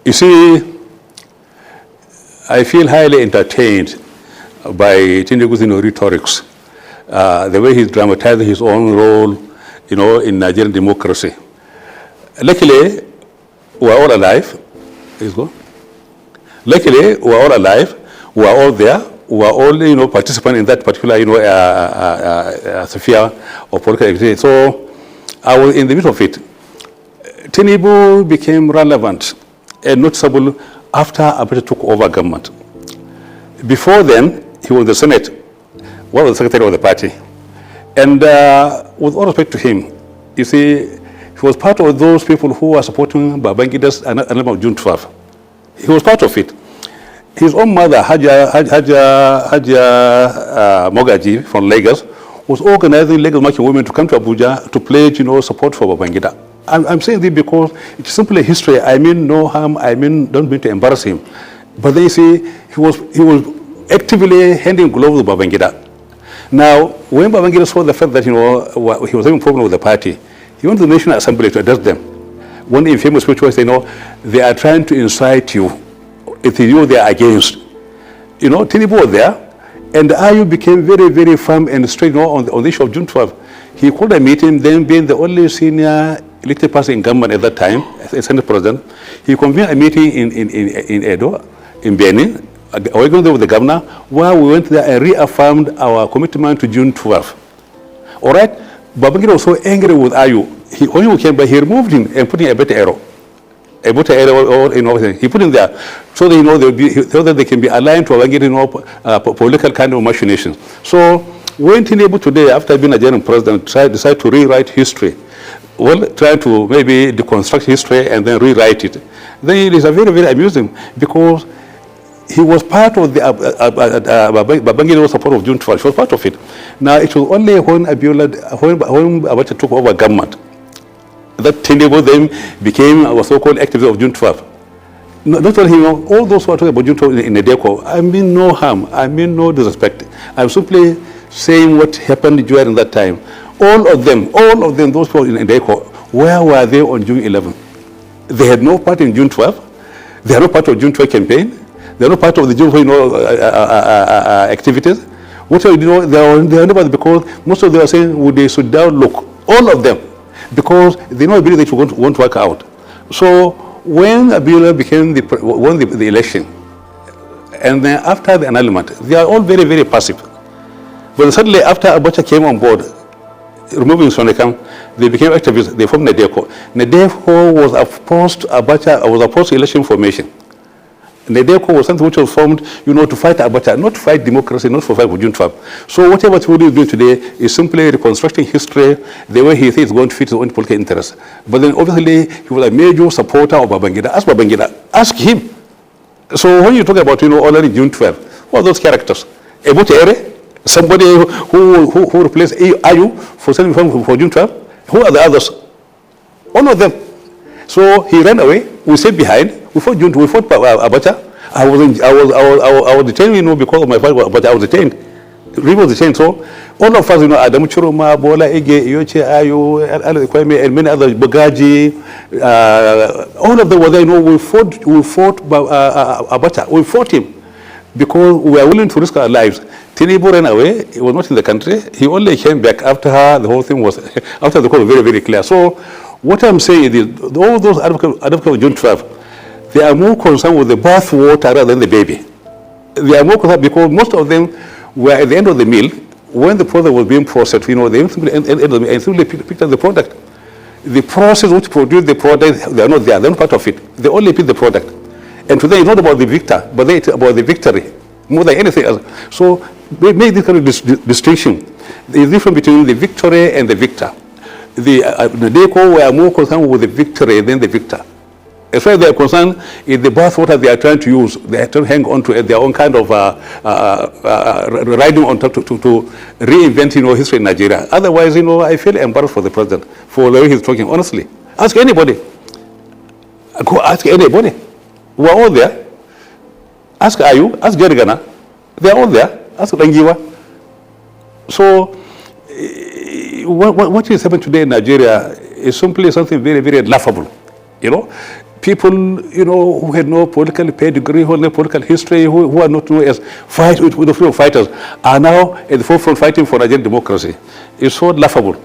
You see, I feel highly entertained by Tinubu's rhetorics, the way he's dramatizing his own role, in Nigerian democracy. Luckily, we're all alive. Please go. Luckily, we're all alive. We're all there. We're all, participants in that particular, sphere of political activity. So I was in the midst of it. Tinubu became relevant and noticeable after Abacha took over government. Before then, he was the Senate, one of the secretary of the party. And with all respect to him, you see, he was part of those people who were supporting Babangida's annulment of June 12. He was part of it. His own mother, Haja Mogaji from Lagos, was organizing Lagos marching women to come to Abuja to pledge, support for Babangida. I'm saying this because it's simply history. I mean no harm. I mean don't mean to embarrass him. But then you see, he was actively handing gloves to Babangida. Now, when Babangida saw the fact that he was having a problem with the party, he went to the National Assembly to address them. One infamous speech was, they are trying to incite you. It is you they are against. Tinubu was there, and Ayu became very, very firm and straight on the issue of June 12. He called a meeting, then being the only senior elected person in government at that time, as Senate President. He convened a meeting in Edo, in Benin, working there with the governor, where we went there and reaffirmed our commitment to June 12. All right? Babangida was so angry with Ayu. When he came back, he removed him and put in a better arrow. A better arrow, he put him there so that, so that they can be aligned to Babangida, political kind of machinations. So when Tinubu today, after being a general president, decided to rewrite history, trying to maybe deconstruct history and then rewrite it, then it is a very, very amusing because he was part of the Babangida support of June 12. He was part of it. Now, it was only when Abiola, when Abacha took over government, that Tinubu then became our so-called activist of June 12. Not only him, all those who are talking about June 12 in Nedeko, I mean no harm, I mean no disrespect. I'm simply saying what happened during that time. All of them, those people in Nedeko, where were they on June 11? They had no part in June 12. They are not part of June 12 campaign. They are not part of the June 12 activities. What they are not, because most of them are saying they should down look. All of them. Because they don't believe that it won't work out. So when Abiola won the election, and then after the annulment, they are all very, very passive. But suddenly after Abacha came on board, removing Sonekam, they became activists. They formed Nedeko. Nedeko was opposed to Abacha, was opposed to election formation. Nedeko was something which was formed, to fight Abacha, not to fight democracy, not to fight for June 12. So whatever Tinubu is doing today is simply reconstructing history the way he thinks is going to fit his own political interests. But then obviously he was a major supporter of Babangida. Ask Babangida, ask him. So when you talk about, already June 12, what are those characters? Ebotere, somebody who replaced Ayu for June 12? Who are the others? All of them. So he ran away. We stayed behind. We fought Abacha. I was detained, because of my fight with Abacha. I was detained. Really was detained. So all of us, Adamu Churuma, Bola Ege, Yoche Ayu, and many others, Bagaji, all of them were there. We fought Abacha. We fought him because we were willing to risk our lives. Tinubu ran away. He was not in the country. He only came back after the whole thing was, after the call was very, very clear. So what I'm saying is, all those advocates of June 12, they are more concerned with the bath water rather than the baby. They are more concerned because most of them were at the end of the meal when the product was being processed. They simply picked up the product. The process which produced the product, they are not there. They're not part of it. They only pick the product. And today it's not about the victor, but it's about the victory more than anything else. So they make this kind of distinction. There is difference between the victory and the victor. The Nedeko were more concerned with the victory than the victor. As far as they are concerned, in the bathwater they are trying to use, they are trying to hang on to their own kind of riding on top to reinvent, history in Nigeria. Otherwise, I feel embarrassed for the president for the way he's talking. Honestly, ask anybody. Go ask anybody. We're all there. Ask Ayu, ask Gerigana. They're all there. Ask Rangiwa. So, what is happening today in Nigeria is simply something very, very laughable. People people, who had no political pedigree, who had no political history, who are not known as freedom fighters, are now at the forefront fighting for Nigerian democracy. It's so laughable.